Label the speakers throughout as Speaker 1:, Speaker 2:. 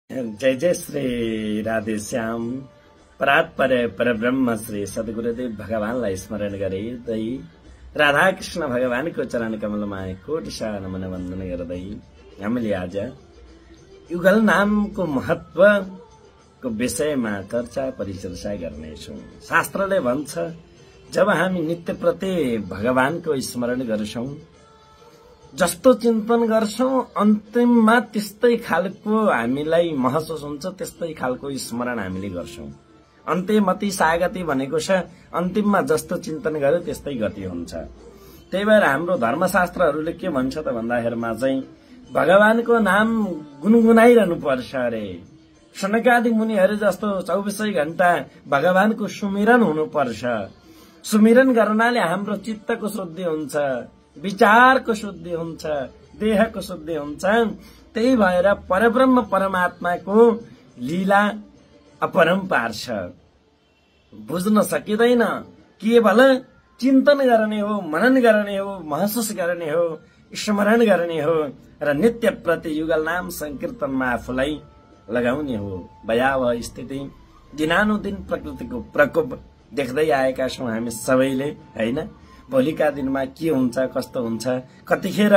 Speaker 1: जय जय श्री राधे श्याम परात्पर परब्रह्म श्री सद्गुरुदेव भगवानलाई स्मरण गर्दै राधाकृष्ण भगवानको चरण कमलमा कोटिसा नमन वन्दन गर्दै हामीले आज युगल नामको महत्वको विषयमा चर्चा परिचर्चा गर्नेछौं। शास्त्रले भन्छ जब हामी नित्य प्रति भगवानको स्मरण गर्छौं, जस्तो चिन्तन गर्छौं, अन्तिममा त्यस्तै खालको हामीलाई महसुस हुन्छ, त्यस्तै खालको स्मरण हामीले गर्छौं। अन्त्यमति सागति भनेको छ अन्तिममा जस्तो चिन्तन गर्यो त्यस्तै गति हुन्छ। त्यही भएर हाम्रो धर्मशास्त्रहरूले के भन्छ त भन्दाखेरिमा चाहिँ भगवानको नाम गुनगुनाइरहनु पर्छ अरे। सनकादि मुनिहरू जस्तो 24 घण्टा भगवानको सुमिरन हुनुपर्छ। सुमिरन गर्नाले हाम्रो चित्तको शुद्धि हुन्छ, विचारको शुद्धि हुन्छ, देहको शुद्धि हुन्छ। त्यही भएर परब्रह्म परमात्माको लीला अपरम्पार छ, बुझ्न सकिँदैन। केवल चिन्तन गर्ने हो, मनन गर्ने हो, महसुस गर्ने हो, स्मरण गर्ने हो र नित्य प्रति युगल नाम संकीर्तनमा आफूलाई लगाउने हो। भयावह स्थिति, दिनानुदिन प्रकृतिको प्रकोप देख्दै आएका छौं हामी सबैले, हैन? भोलिका दिनमा के हुन्छ, कस्तो हुन्छ, कतिखेर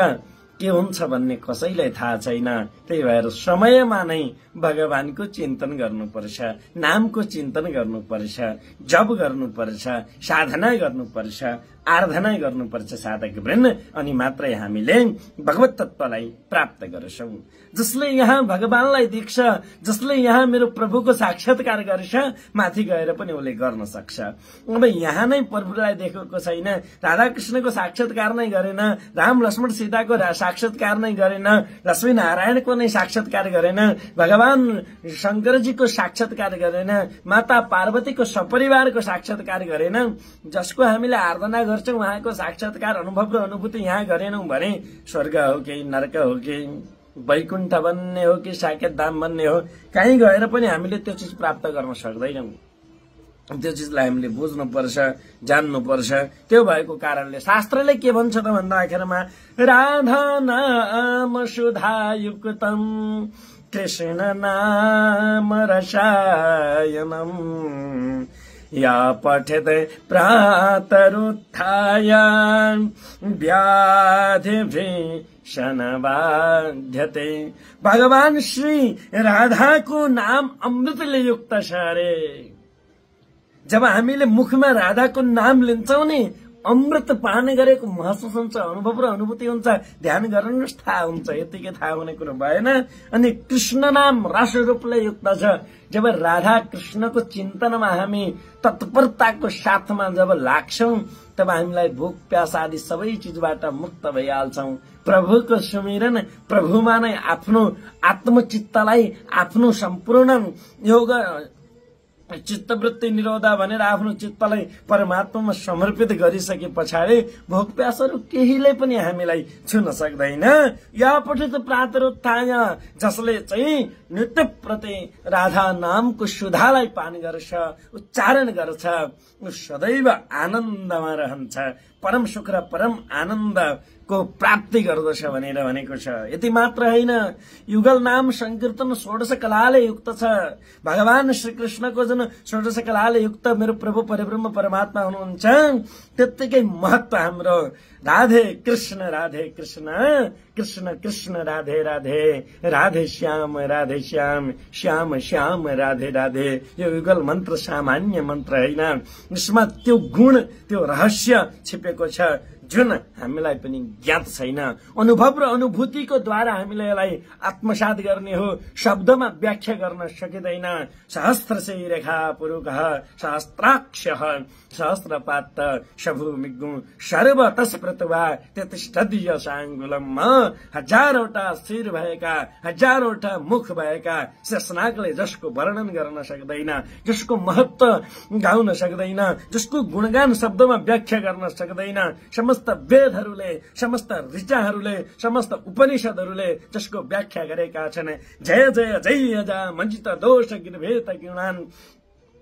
Speaker 1: के हुन्छ भन्ने कसैलाई थाहा छैन। त्यही भएर समयमा नै भगवानको चिन्तन गर्नुपर्छ, नामको चिन्तन गर्नुपर्छ, जप गर्नुपर्छ, साधना गर्नुपर्छ, आराधना गर्नुपर्छ साधक वृन्द। अनि मात्रै हामीले भगवत तत्वलाई प्राप्त गर्छौं। जसले यहाँ भगवानलाई देख्छ, जसले यहाँ मेरो प्रभुको साक्षात्कार गर्छ, माथि गएर पनि उसले गर्न सक्छ। अब यहाँ नै प्रभुलाई देखेको छैन, राधाकृष्णको साक्षात्कार नै गरेन, राम लक्ष्मण सीताको साक्षात्कार नै गरेन, लक्ष्मी नारायणको नै साक्षात्कार गरेन, भगवान शंकरजीको साक्षात्कार गरेन, माता पार्वतीको सपरिवारको साक्षात्कार गरेन, जसको हामीले आराधना गर्छौं उहाँको साक्षात्कार अनुभव र अनुभूति यहाँ गरेनौं भने स्वर्ग हो कि नरक हो कि वैकुण्ठ बन्ने हो कि साकेत धाम बन्ने हो, कहीँ गएर पनि हामीले त्यो चिज प्राप्त गर्न सक्दैनौं। त्यो चिजलाई हामीले बुझ्नुपर्छ, जान्नुपर्छ। त्यो भएको कारणले शास्त्रले के भन्छ त भन्दाखेरिमा राधा नाम सुधायुक्तम कृष्ण नाम रसायनम या पठते प्रातरुत्थाय व्याधिभीषणबाध्यते। भगवान श्री राधाको नाम अमृतले युक्त छ अरे। जब हामीले मुखमा राधाको नाम लिन्छौं नि, अमृत पान गरेको महसुस हुन्छ, अनुभव र अनुभूति हुन्छ। ध्यान गर्नुहोस्, थाहा हुन्छ, यतिकै थाहा हुने कुरो भएन। अनि कृष्ण नाम रस रूपले युक्त छ। जब राधा कृष्णको चिन्तनमा हामी तत्परताको साथमा जब लाग्छौं, तब हामीलाई भोक प्यास आदि सबै चिजबाट मुक्त भइहाल्छौं। प्रभुको सुमिरन, प्रभुमा नै आफ्नो आत्मचित्तलाई, आफ्नो सम्पूर्ण योग चित्तवृत्ति निरोधा भनेर आफ्नो चित्तलाई परमात्मामा समर्पित गरिसके पछाडि भोक प्यासहरू केहीले पनि हामीलाई छुन सक्दैन। या पठित प्रातरुत्थाय, जसले चाहिँ नित्य प्रति राधा नामको सुधालाई पान गर्छ, उच्चारण गर्छ, उ सदैव आनन्दमा रहन्छ, परम सुख र परम आनन्दको प्राप्ति गर्दछ भनेर भनेको छ। यति मात्र होइन, युगल नाम संकीर्तन 16 कलाले युक्त छ। भगवान श्री कृष्णको जुन 16 कलाले युक्त मेरो प्रभु परब्रह्म परमात्मा हुनुहुन्छ, त्यत्तिकै महत्व हाम्रो राधे कृष्ण कृष्ण कृष्ण राधे राधे, राधे श्याम श्याम श्याम राधे राधे। यो युगल मन्त्र सामान्य मन्त्र होइन, यसमा त्यो गुण, त्यो रहस्य छिपेको छ जुन हामीलाई पनि ज्ञात छैन। अनुभव र अनुभूतिको द्वारा हामीले यसलाई आत्मसात गर्ने हो, शब्दमा व्याख्या गर्न सकिँदैन। सहस्रशै रेखा पुरुषः सहस्त्राक्षः सहस्रपात शभुमिग्गु सर्वतस्पृतवा त्यतिष्ठदीय साङ्गुलम। हजारवटा शिर भएका, हजारवटा मुख भएका शेषनागले जसको वर्णन गर्न सक्दैन, जसको महत्व गाउन सक्दैन, जसको गुणगान शब्दमा व्याख्या गर्न सक्दैन, समस्त वेदहरूले, समस्त ऋचाहरूले, समस्त उपनिषदहरूले जसको व्याख्या गरेका छन्। जय जय जय जा मञ्जित दोष गिर्भेत गुणान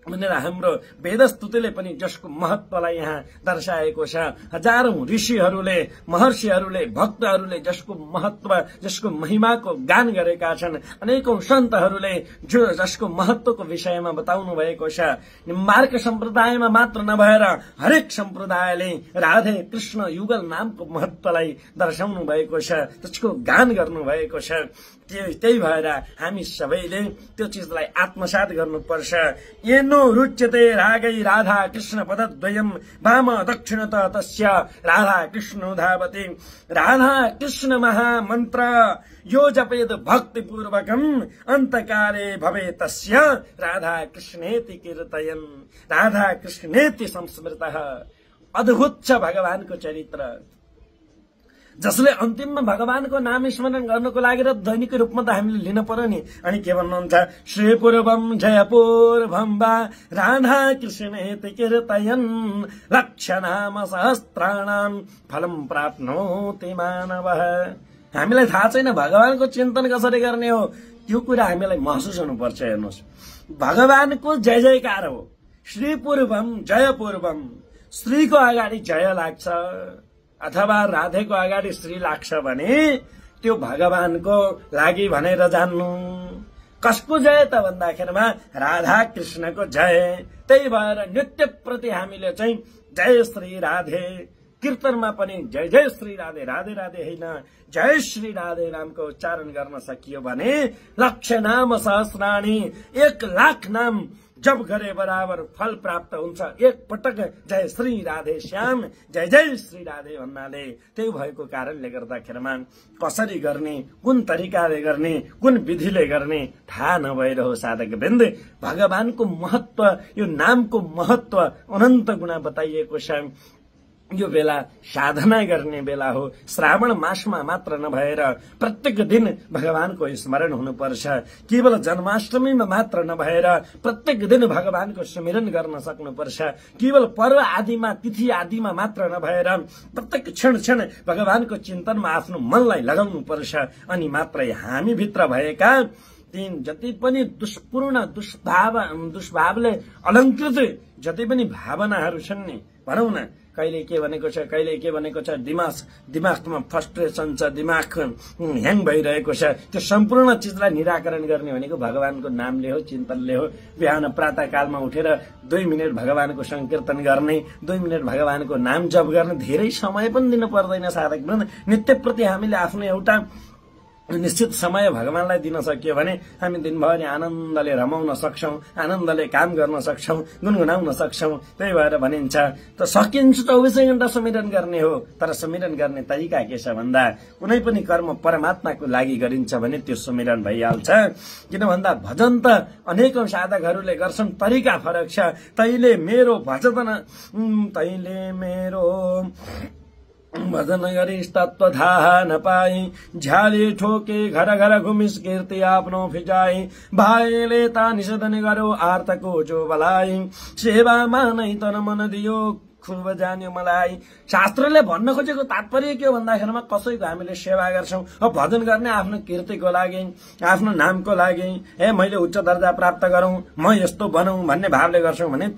Speaker 1: भनेर हाम्रो वेदस्तुतिले पनि जसको महत्वलाई यहाँ दर्शाएको छ। हजारौं ऋषिहरूले, महर्षिहरूले, भक्तहरूले जसको महत्व, जसको महिमाको गान गरेका छन्। अनेकौं सन्तहरूले जसको महत्वको विषयमा बताउनु भएको छ। निम्बार्क सम्प्रदायमा मात्र नभएर हरेक सम्प्रदायले राधे कृष्ण युगल नामको महत्वलाई दर्शाउनु भएको छ, त्यसको गान गर्नु भएको छ। त्यही भएर हामी सबैले त्यो चिजलाई आत्मसात गर्नुपर्छ। येनो रुच्यते रागै राधा कृष्ण पदद्वयम वाम दक्षिणत तस्य राधा कृष्ण धावति। राधा कृष्ण महामन्त्र यो जपेद भक्ति पूर्वकम अन्तकाले भवे तस्य राधा कृष्णेति कीर्तयन्। राधा कृष्णेति संस्मृतः। अद्भुत छ भगवानको चरित्र, जसले अन्तिममा भगवानको नाम स्मरण गर्नको लागि र दैनिक रूपमा त हामीले लिन पर्यो नि। अनि के भन्नुहुन्छ, श्रीपूर्वम जयपूर्वम वा राधा कृष्णेति कीर्तयन् लक्षनाम सहस्राणाम फलम प्राप्नोति मानवः। हामीलाई थाहा छैन भगवानको चिन्तन कसरी गर्ने हो, त्यो कुरा हामीलाई महसुस हुनुपर्छ। हेर्नुहोस्, भगवानको जय जयकार हो। श्रीपूर्वम जयपूर्वम, श्रीको अगाडि जय लाग्छ अथवा राधेको अगाडि श्री लाग्छ भने त्यो भगवानको लागि भनेर जान्नु। कसको जय त भन्दाखेरिमा राधा कृष्णको जय। त्यही भएर नृत्य प्रति हामीले चाहिँ जय श्री राधे, कीर्तनमा पनि जय जय श्री राधे, राधे राधे होइन जय श्री राधे नामको उच्चारण गर्न सकियो भने लक्ष नाम सहस्राणी, 1,00,000 नाम जब गरे बराबर फल प्राप्त हुन्छ। एक पटक जय श्री राधे श्याम, जय जय श्री राधे भन्नाले। त्यही भएको कारणले गर्दाखेरिमा कसरी गर्ने, कुन तरिकाले गर्ने, कुन विधिले गर्ने थाहा नभइरहो साधकवृन्द। भगवानको महत्व, यो नामको महत्व अनन्त गुणा बताइएको छ। यो बेला साधना गर्ने बेला हो। श्रावण मासमा मात्र नभएर प्रत्येक दिन भगवानको स्मरण हुनुपर्छ। केवल जन्माष्टमीमा मात्र नभएर प्रत्येक दिन भगवानको स्मरण गर्न सक्नुपर्छ। केवल पर्व आदिमा, तिथि आदिमा मात्र नभएर प्रत्येक क्षण क्षण भगवानको चिन्तनमा आफ्नो मनलाई लगाउनु पर्छ। अनि मात्रै हामी भित्र भएका तीन जति पनि दुष्पूर्ण दुष्भावले अलङ्कृत जति पनि भावनाहरू छन् नि, भनौँ न, कहिले के भनेको छ, कहिले के भनेको छ, दिमागमा फ्रस्ट्रेसन छ, दिमाग ह्याङ भइरहेको छ, त्यो सम्पूर्ण चिजलाई निराकरण गर्ने भनेको भगवानको नामले हो, चिन्तनले हो। बिहान प्रातः कालमा उठेर 2 मिनट भगवानको संकीर्तन गर्ने, 2 मिनट भगवानको नाम जप गर्ने, धेरै समय पनि दिन पर्दैन साधक। नित्य प्रति हामीले आफ्नो एउटा निश्चित समय भगवानलाई दिन सकियो भने हामी दिनभरि आनन्दले रमाउन सक्छौं, आनन्दले काम गर्न सक्छौं, गुनगुनाउन सक्छौं। त्यही भएर भनिन्छ त सकिन्छ 24 घण्टा सुमिरन गर्ने हो। तर सुमिरन गर्ने तरिका के छ भन्दा कुनै पनि कर्म परमात्माको लागि गरिन्छ भने त्यो सुमिरन भइहाल्छ। किन भन्दा भजन त अनेकौं साधकहरूले गर्छन्, तरिका फरक छ। तैले मेरो भजन गरिस् तत्व थाहा नपाई, झ्याली ठोके घर घर घुमिस कीर्ति आफ्नो फिजाई, भाइले ता निषेधन गरो आर्तको जो बलाई, सेवामा नै तन मन दियो खुब जान्यो मलाई। शास्त्रले भन्न खोजेको तात्पर्य के हो भन्दाखेरिमा कसैको हामीले सेवा गर्छौं, भजन गर्ने आफ्नो कीर्तिको लागि, आफ्नो नामको लागि, मैले उच्च दर्जा प्राप्त गरौं, म यस्तो बनौं भन्ने भावले गर्छौं भने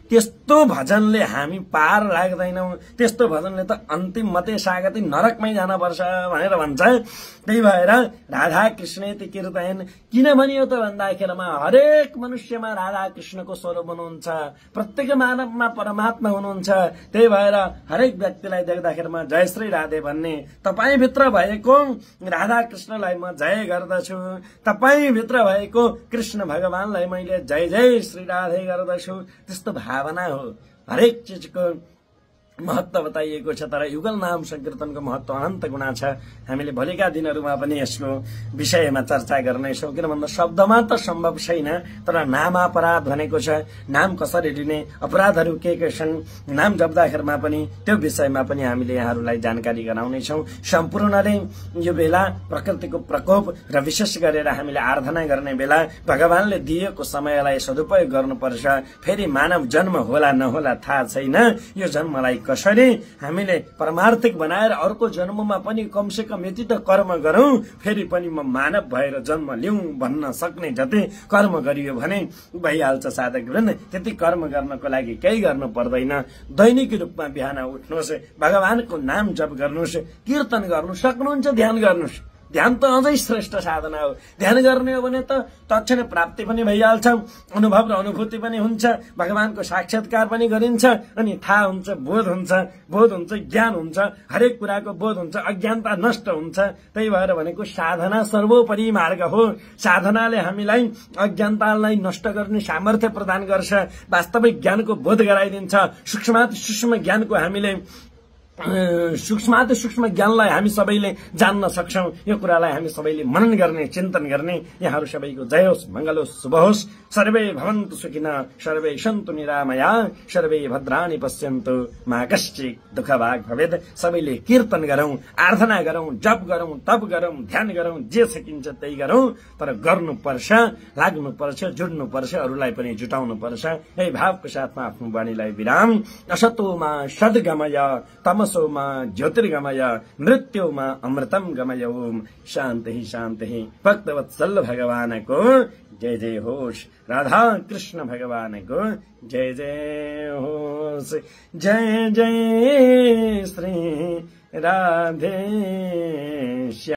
Speaker 1: त्यस्तो भजनले हामी पार लाग्दैनौं। त्यस्तो भजनले त अन्तिम मते सागति नरकमै जान पर्छ भनेर भन्छ। त्यही भएर राधा कृष्णेति कीर्तन किन भनियो त भन्दाखेरिमा हरेक मनुष्यमा राधा कृष्णको स्वरूप हुनुहुन्छ, प्रत्येक मानवमा परमात्मा हुनुहुन्छ। त्यही भएर हरेक व्यक्तिलाई देख्दाखेरिमा जय श्री राधे भन्ने, तपाई भित्र भएको राधा कृष्णलाई म जय गर्दछु, तपाई भित्र भएको कृष्ण भगवानलाई मैले जय जय श्री राधे गर्दछु, त्यस्तो भावना हो। हरेक चीजको महत्व बताइएको छ। तर युगल नाम संकीर्तनको महत्व अनन्त गुणा छ। हामीले भोलिका दिनहरूमा पनि यसको विषयमा चर्चा गर्नेछौँ। किन भन्दा शब्दमा त सम्भव छैन, तर नामापराध भनेको छ। नाम कसरी लिने, अपराधहरू के छन्, नाम जप्दाखेरिमा पनि त्यो विषयमा पनि हामीले यहाँहरूलाई जानकारी गराउनेछौँ। सम्पूर्णले यो बेला प्रकृतिको प्रकोप र विशेष गरेर हामीले आराधना गर्ने बेला भगवानले दिएको समयलाई सदुपयोग गर्नुपर्छ। फेरि मानव जन्म होला नहोला थाहा छैन, यो जन्मलाई कसरी हामीले परमार्थिक बनाएर अर्को जन्ममा पनि कमसे कम यति त कर्म गरौं, फेरि पनि म मानव भएर जन्म लिउँ भन्न सक्ने जति कर्म गरियो भने भइहाल्छ साधकवृन्द। त्यति कर्म गर्नको लागि केही गर्नु पर्दैन। दैनिक रूपमा बिहान उठ्नुहोस्, भगवानको नाम जप गर्नुहोस्, कीर्तन गर्नु सक्नुहुन्छ ध्यान गर्नुहोस्। ध्यान त अझै श्रेष्ठ साधना हो। ध्यान गर्ने हो भने त तत्क्षण प्राप्ति पनि भइहाल्छ, अनुभव र अनुभूति पनि हुन्छ, भगवानको साक्षात्कार पनि गरिन्छ, अनि थाहा हुन्छ, बोध हुन्छ, ज्ञान हुन्छ, हरेक कुराको बोध हुन्छ, अज्ञानता नष्ट हुन्छ। त्यही भएर भनेको साधना सर्वोपरि मार्ग हो। साधनाले हामीलाई अज्ञानतालाई नष्ट गर्ने सामर्थ्य प्रदान गर्छ, वास्तविक ज्ञानको बोध गराइदिन्छ। सूक्ष्माति सूक्ष्म ज्ञानको हामीले सूक्ष्माति सूक्ष्म ज्ञानलाई हामी सबैले जान्न सक्छौं। यो कुरालाई हामी सबैले मनन गर्ने, चिन्तन गर्ने। यहाँहरू सबैको जय होस्, मंगल होस्, शुभ होस्। सर्वे भवन्तु सुखिनः, सर्वे सन्तु निरामया, सर्वे भद्राणि पश्यन्तु, मा कश्चित् दुःखभाग् भवेत्। सबैले कीर्तन गरौं, आराधना गरौं, जप गरौं, तप गरौं, ध्यान गरौं, जे सकिन्छ त्यही गरौं। तर गर्नुपर्छ, लाग्नुपर्छ, जुड्नुपर्छ, अरूलाई पनि जुटाउनु पर्छ। यही भावको साथमा आफ्नो वाणीलाई विराम। असतोमा सद्गमय, तमसोमा ज्योतिर्गमय, मृत्युमा अमृतम गमय। ओम शान्ति शान्ति। भक्तवत्सल भगवानको जय जय होस्। राधा कृष्ण भगवानको जय जय होस्। जय जय श्री राधे।